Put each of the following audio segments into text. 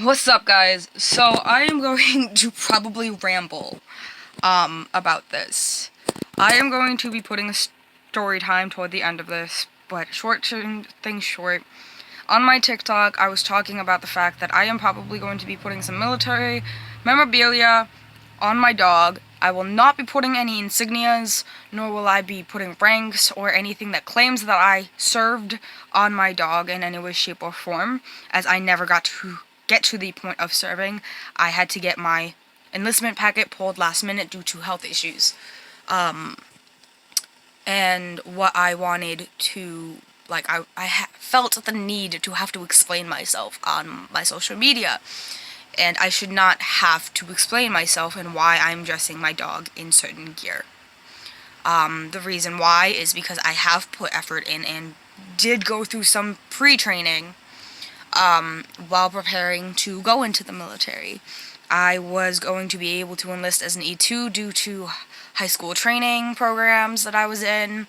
What's up, guys? So I am going to probably ramble about this. I am going to be putting a story time toward the end of this, but things short. On my TikTok, I was talking about the fact that I am probably going to be putting some military memorabilia on my dog. I will not be putting any insignias, nor will I be putting ranks or anything that claims that I served on my dog in any way, shape, or form, as I never got to get to the point of serving. I had to get my enlistment packet pulled last minute due to health issues. And what I wanted to, I felt the need to have to explain myself on my social media. And I should not have to explain myself and why I'm dressing my dog in certain gear. The reason why is because I have put effort in and did go through some pre-training while preparing to go into the military. I was going to be able to enlist as an E2 due to high school training programs that I was in,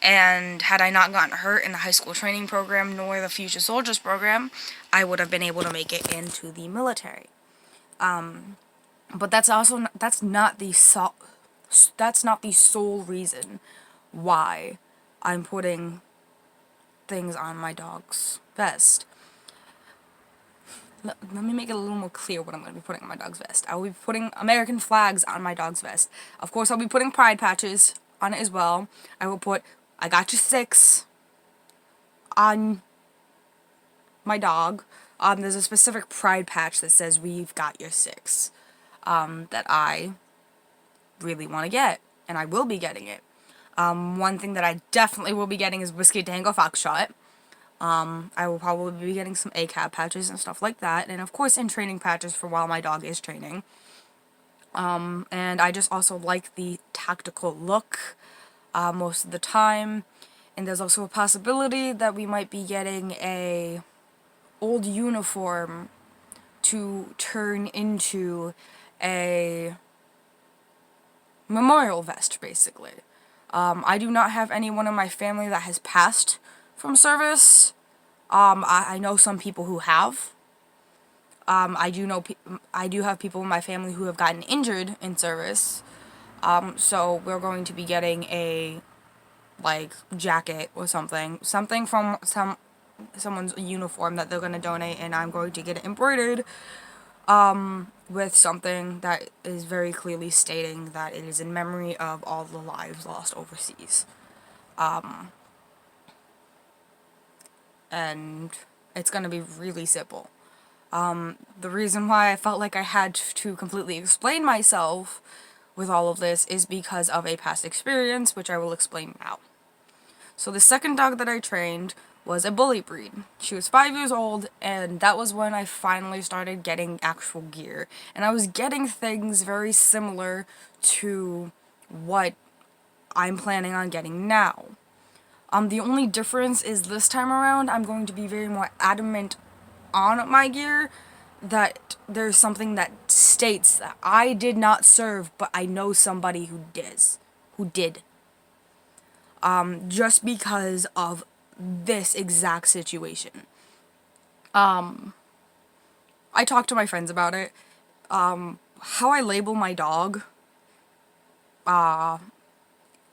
and had I not gotten hurt in the high school training program nor the Future Soldiers program, I would have been able to make it into the military. But that's not the sole reason why I'm putting things on my dog's vest. Let me make it a little more clear what I'm going to be putting on my dog's vest. I will be putting American flags on my dog's vest. Of course, I'll be putting pride patches on it as well. I will put "I got you 6" on my dog. There's a specific pride patch that says "We've got your 6" that I really want to get, and I will be getting it. One thing that I definitely will be getting is Whiskey Tango Foxtrot. I will probably be getting some ACAB patches and stuff like that, and of course in training patches for while my dog is training. And I just also like the tactical look most of the time, and there's also a possibility that we might be getting a old uniform to turn into a memorial vest, basically. I do not have anyone in my family that has passed from service. I know some people who have. I do have people in my family who have gotten injured in service. So we're going to be getting a jacket or something from someone's uniform that they're going to donate, and I'm going to get it embroidered with something that is very clearly stating that it is in memory of all the lives lost overseas. And it's going to be really simple. The reason why I felt like I had to completely explain myself with all of this is because of a past experience, which I will explain now. So the second dog that I trained was a bully breed. She was 5 years old, and that was when I finally started getting actual gear. And I was getting things very similar to what I'm planning on getting now. The only difference is this time around, I'm going to be very more adamant on my gear that there's something that states that I did not serve, but I know somebody who did. Just because of this exact situation. I talked to my friends about it. How I label my dog,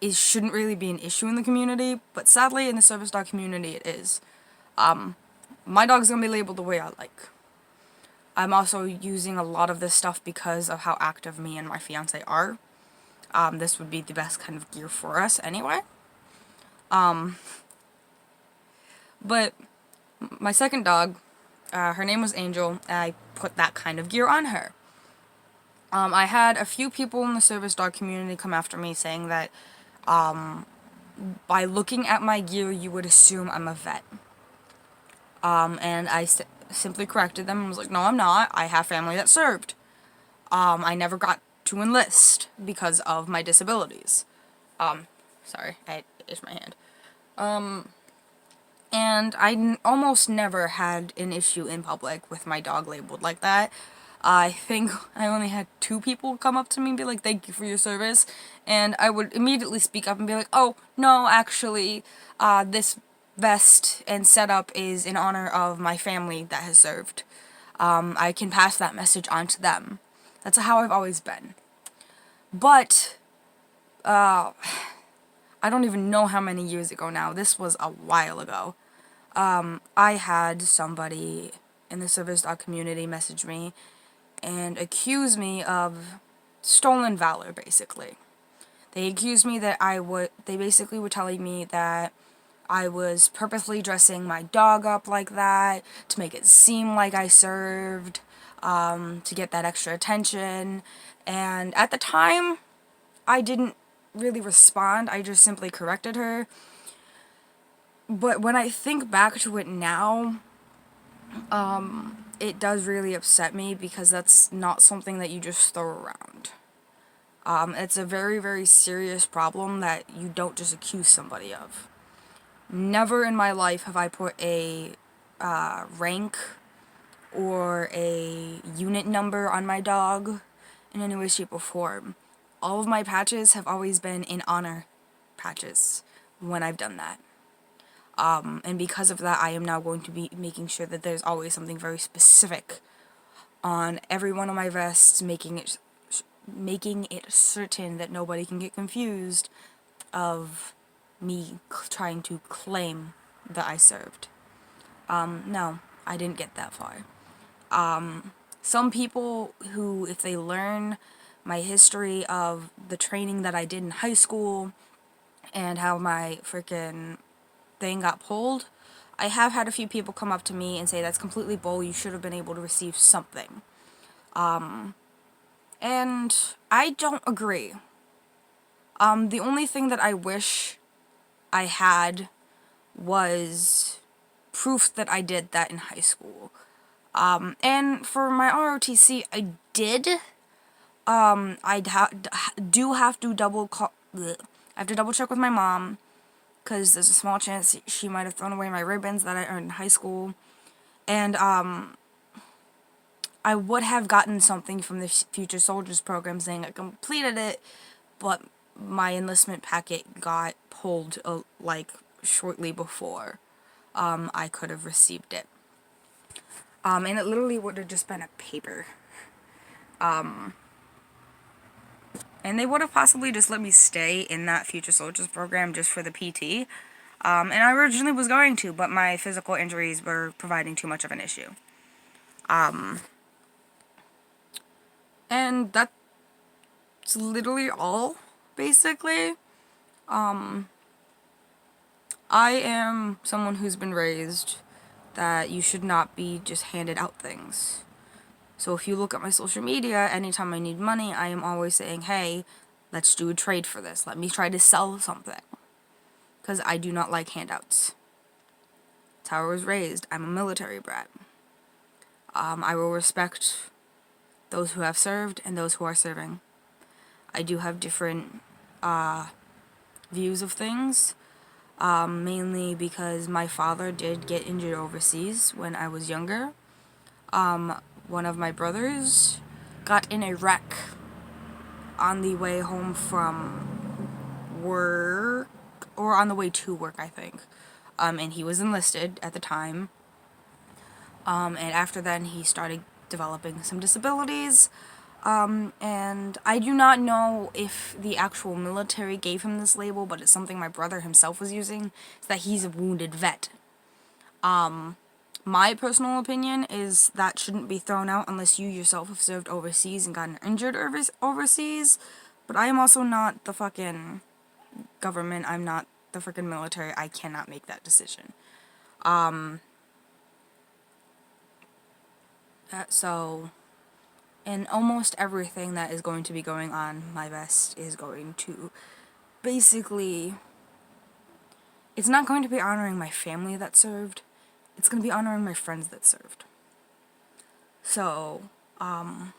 it shouldn't really be an issue in the community, but sadly in the service dog community it is. My dog's gonna be labeled the way I like. I'm also using a lot of this stuff because of how active me and my fiance are. This would be the best kind of gear for us anyway. But my second dog, her name was Angel, and I put that kind of gear on her. I had a few people in the service dog community come after me saying that by looking at my gear you would assume I'm a vet. And I simply corrected them and was like, no, I'm not. I have family that served. I never got to enlist because of my disabilities. Sorry, I itched my hand. And I almost never had an issue in public with my dog labeled like that. I think I only had 2 people come up to me and be like, thank you for your service. And I would immediately speak up and be like, oh, no, actually, this vest and setup is in honor of my family that has served. I can pass that message on to them. That's how I've always been. But, I don't even know how many years ago now. This was a while ago. I had somebody in the service dog community message me and accuse me of stolen valor, basically. They accused me that they basically were telling me that I was purposely dressing my dog up like that to make it seem like I served, to get that extra attention. And at the time, I didn't really respond. I just simply corrected her. But when I think back to it now, it does really upset me because that's not something that you just throw around. It's a very, very serious problem that you don't just accuse somebody of. Never in my life have I put a rank or a unit number on my dog in any way, shape, or form. All of my patches have always been in honor patches when I've done that. And because of that, I am now going to be making sure that there's always something very specific on every one of my vests, making it certain that nobody can get confused of me trying to claim that I served. No, I didn't get that far. Some people who, if they learn my history of the training that I did in high school and how my freaking thing got pulled, I have had a few people come up to me and say that's completely bull, you should have been able to receive something. And I don't agree. The only thing that I wish I had was proof that I did that in high school. And for my ROTC, I did. Do have to I have to double check with my mom, because there's a small chance she might have thrown away my ribbons that I earned in high school. And, I would have gotten something from the Future Soldiers program saying I completed it, but my enlistment packet got pulled, shortly before, I could have received it. And it literally would have just been a paper. And they would have possibly just let me stay in that Future Soldiers program just for the PT. And I originally was going to, but my physical injuries were providing too much of an issue. And that's literally all, basically. I am someone who's been raised that you should not be just handed out things. So if you look at my social media, anytime I need money, I am always saying, hey, let's do a trade for this. Let me try to sell something. Because I do not like handouts. That's how I was raised. I'm a military brat. I will respect those who have served and those who are serving. I do have different views of things. Mainly because my father did get injured overseas when I was younger. One of my brothers got in a wreck on the way home from work, or on the way to work, I think. And he was enlisted at the time. And after then, he started developing some disabilities. And I do not know if the actual military gave him this label, but it's something my brother himself was using, is that he's a wounded vet. My personal opinion is that shouldn't be thrown out unless you yourself have served overseas and gotten injured overseas. But I am also not the fucking government. I'm not the freaking military. I cannot make that decision. So, and almost everything that is going to be going on my vest is going to basically, it's not going to be honoring my family that served. It's going to be honoring my friends that served. So, I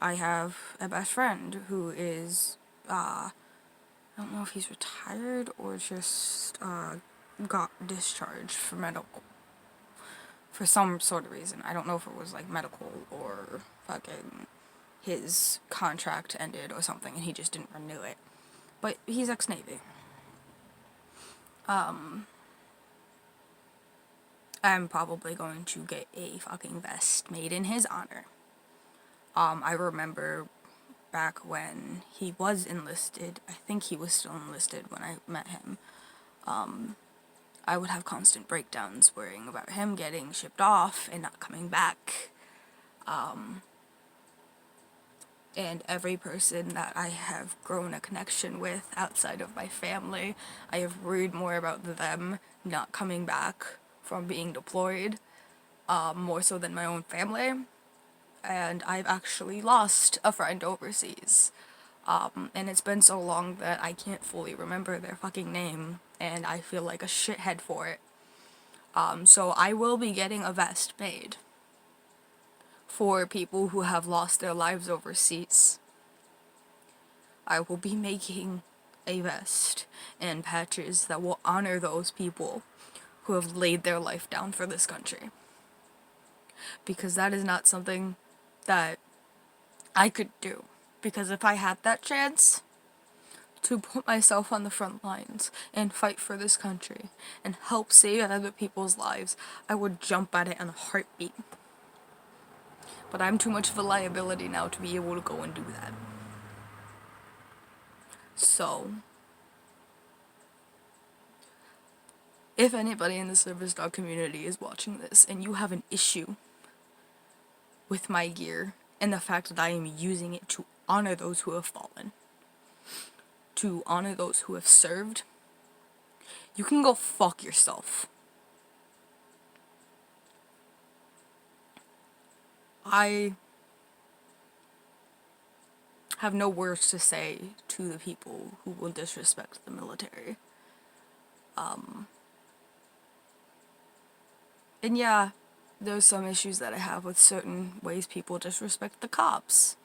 have a best friend who is, I don't know if he's retired or just, got discharged for some sort of reason. I don't know if it was, medical or fucking his contract ended or something and he just didn't renew it. But he's ex-Navy. I'm probably going to get a fucking vest made in his honor. I remember back when he was enlisted, I think he was still enlisted when I met him, I would have constant breakdowns worrying about him getting shipped off and not coming back. And every person that I have grown a connection with outside of my family, I have worried more about them not coming back from being deployed, more so than my own family. And I've actually lost a friend overseas. And it's been so long that I can't fully remember their fucking name, and I feel like a shithead for it. So I will be getting a vest made for people who have lost their lives overseas. I will be making a vest and patches that will honor those people who have laid their life down for this country. Because that is not something that I could do. Because if I had that chance to put myself on the front lines and fight for this country and help save other people's lives, I would jump at it in a heartbeat. But I'm too much of a liability now to be able to go and do that. So, if anybody in the service dog community is watching this and you have an issue with my gear and the fact that I am using it to honor those who have fallen, to honor those who have served, you can go fuck yourself. I have no words to say to the people who will disrespect the military. And yeah, there's some issues that I have with certain ways people disrespect the cops.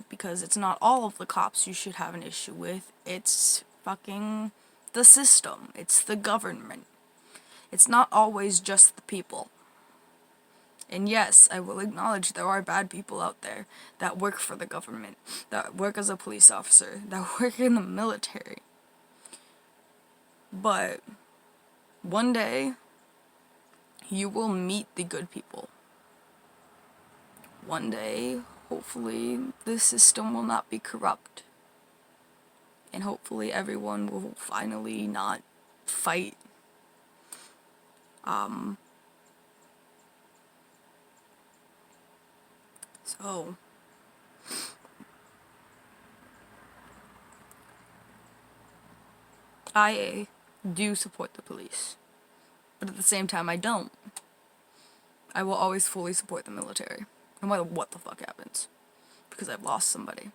Because it's not all of the cops you should have an issue with. It's fucking the system. It's the government. It's not always just the people. And yes, I will acknowledge there are bad people out there that work for the government, that work as a police officer, that work in the military. But one day, you will meet the good people. One day, hopefully, this system will not be corrupt. And hopefully everyone will finally not fight. So, I do support the police. But at the same time, I don't. I will always fully support the military, no matter what the fuck happens. Because I've lost somebody.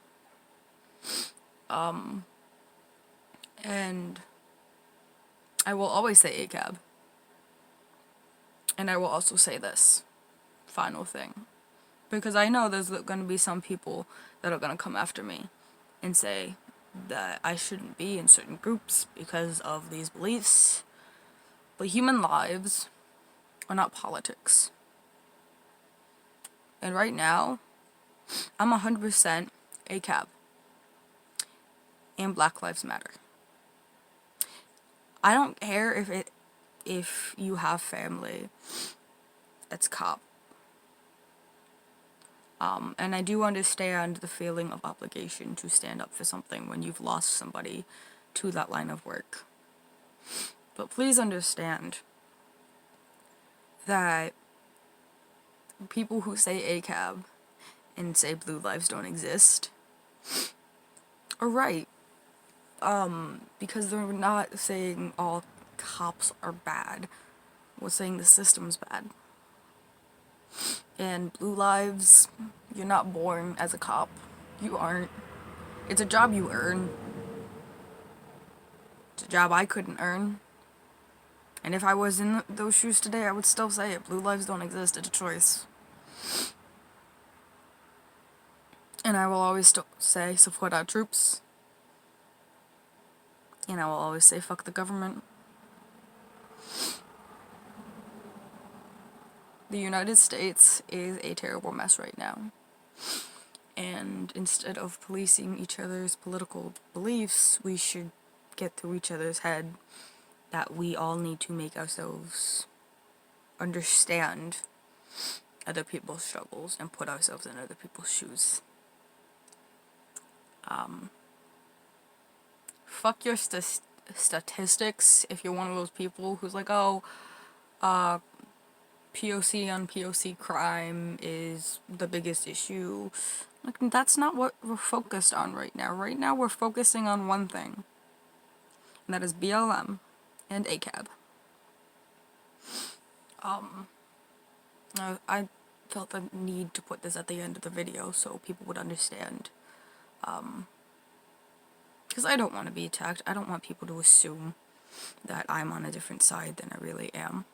And I will always say ACAB. And I will also say this final thing. Because I know there's going to be some people that are going to come after me and say that I shouldn't be in certain groups because of these beliefs. But human lives are not politics. And right now, I'm 100% ACAB. And Black Lives Matter. I don't care if you have family that's cop. And I do understand the feeling of obligation to stand up for something when you've lost somebody to that line of work. But please understand that people who say ACAB and say blue lives don't exist are right. Because they're not saying all cops are bad. We're saying the system's bad. And blue lives, you're not born as a cop. You aren't. It's a job you earn. It's a job I couldn't earn. And if I was in those shoes today, I would still say it. Blue lives don't exist. It's a choice. And I will always say support our troops. And I will always say fuck the government. The United States is a terrible mess right now. And instead of policing each other's political beliefs, we should get through each other's head that we all need to make ourselves understand other people's struggles and put ourselves in other people's shoes. Fuck your statistics if you're one of those people who's like, oh, POC on POC crime is the biggest issue. Like, that's not what we're focused on right now. Right now we're focusing on one thing, and that is BLM and ACAB. I felt the need to put this at the end of the video so people would understand. Because I don't want to be attacked. I don't want people to assume that I'm on a different side than I really am.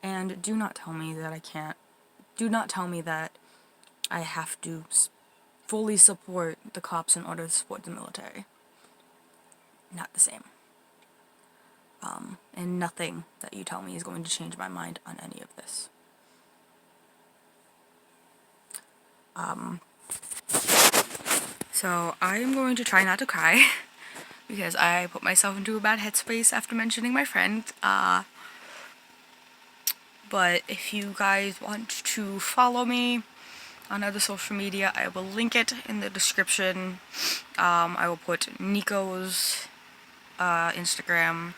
And do not tell me that I can't. Do not tell me that I have to fully support the cops in order to support the military. Not the same. And nothing that you tell me is going to change my mind on any of this. So I am going to try not to cry because I put myself into a bad headspace after mentioning my friend. But if you guys want to follow me on other social media, I will link it in the description. I will put Nico's Instagram.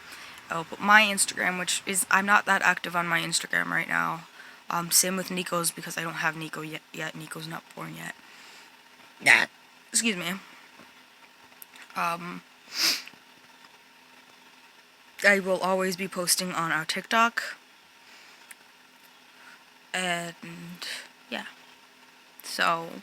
I will put my Instagram, which is, I'm not that active on my Instagram right now. Same with Nico's because I don't have Nico yet. Nico's not born yet. Yeah. Excuse me. I will always be posting on our TikTok. And yeah. So